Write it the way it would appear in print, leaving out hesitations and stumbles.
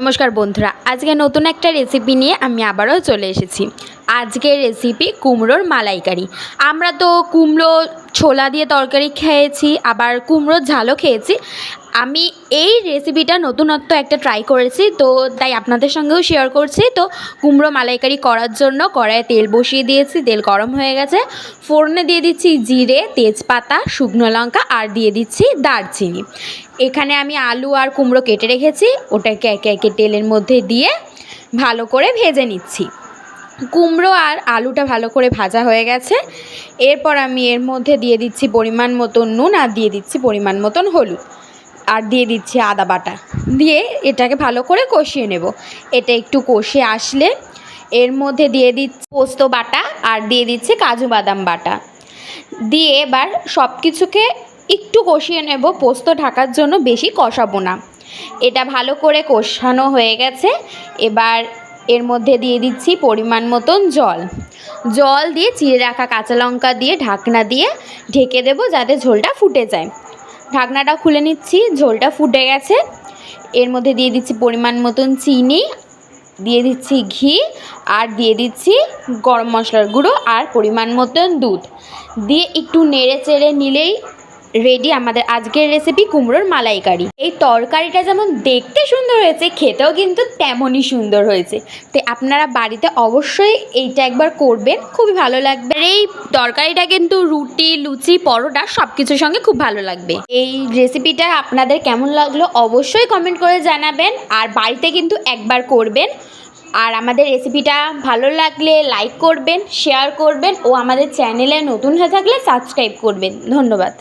নমস্কার বন্ধুরা, আজকে নতুন একটা রেসিপি নিয়ে আমি আবারও চলে এসেছি। আজকের রেসিপি কুমড়োর মালাইকারি। আমরা তো কুমড়ো ছোলা দিয়ে তরকারি খেয়েছি, আবার কুমড়োর ঝালও খেয়েছি। আমি এই রেসিপিটা নতুনত্ব একটা ট্রাই করেছি, তো তাই আপনাদের সঙ্গেও শেয়ার করছি। তো কুমড়ো মালাইকারি করার জন্য কড়াইয়ে তেল বসিয়ে দিয়েছি, তেল গরম হয়ে গেছে। ফোড়নে দিয়ে দিচ্ছি জিরে, তেজপাতা, শুকনো লঙ্কা আর দিয়ে দিচ্ছি দারচিনি। এখানে আমি আলু আর কুমড়ো কেটে রেখেছি, ওটাকে একে একে তেলের মধ্যে দিয়ে ভালো করে ভেজে নিচ্ছি। কুমড়ো আর আলুটা ভালো করে ভাজা হয়ে গেছে। এরপর আমি এর মধ্যে দিয়ে দিচ্ছি পরিমাণ মতন নুন আর দিয়ে দিচ্ছি পরিমাণ মতন হলুদ আর দিয়ে দিচ্ছি আদা বাটা, দিয়ে এটাকে ভালো করে কষিয়ে নেব। এটা একটু কষে আসলে এর মধ্যে দিয়ে দিচ্ছি পোস্ত বাটা আর দিয়ে দিচ্ছি কাজু বাদাম বাটা, দিয়ে এবার সব কিছুকে একটু কষিয়ে নেব। পোস্ত ঢাকার জন্য বেশি কষাবো না। এটা ভালো করে কষানো হয়ে গেছে। এবার এর মধ্যে দিয়ে দিচ্ছি পরিমাণ মতন জল দিয়ে চিড়ে রাখা কাঁচা লঙ্কা দিয়ে ঢাকনা দিয়ে ঢেকে দেবো যাতে ঝোলটা ফুটে যায়। ঢাকনাটা খুলে নিচ্ছি, ঝোলটা ফুটে গেছে। এর মধ্যে দিয়ে দিচ্ছি পরিমাণ মতন চিনি, দিয়ে দিচ্ছি ঘি আর দিয়ে দিচ্ছি গরম মশলার গুঁড়ো আর পরিমাণ মতন দুধ দিয়ে একটু নেড়ে চেড়ে নিলেই রেডি আমাদের আজকের রেসিপি কুমড়োর মালাইকারি। এই তরকারিটা যেমন দেখতে সুন্দর হয়েছে, খেতেও কিন্তু তেমনই সুন্দর হয়েছে। তো আপনারা বাড়িতে অবশ্যই এইটা একবার করবেন, খুবই ভালো লাগবে। আর এই তরকারিটা কিন্তু রুটি, লুচি, পরোটা সব কিছুর সঙ্গে খুব ভালো লাগবে। এই রেসিপিটা আপনাদের কেমন লাগলো অবশ্যই কমেন্ট করে জানাবেন, আর বাড়িতে কিন্তু একবার করবেন। আর আমাদের রেসিপিটা ভালো লাগলে লাইক করবেন, শেয়ার করবেন ও আমাদের চ্যানেলে নতুন হয়ে থাকলে সাবস্ক্রাইব করবেন। ধন্যবাদ।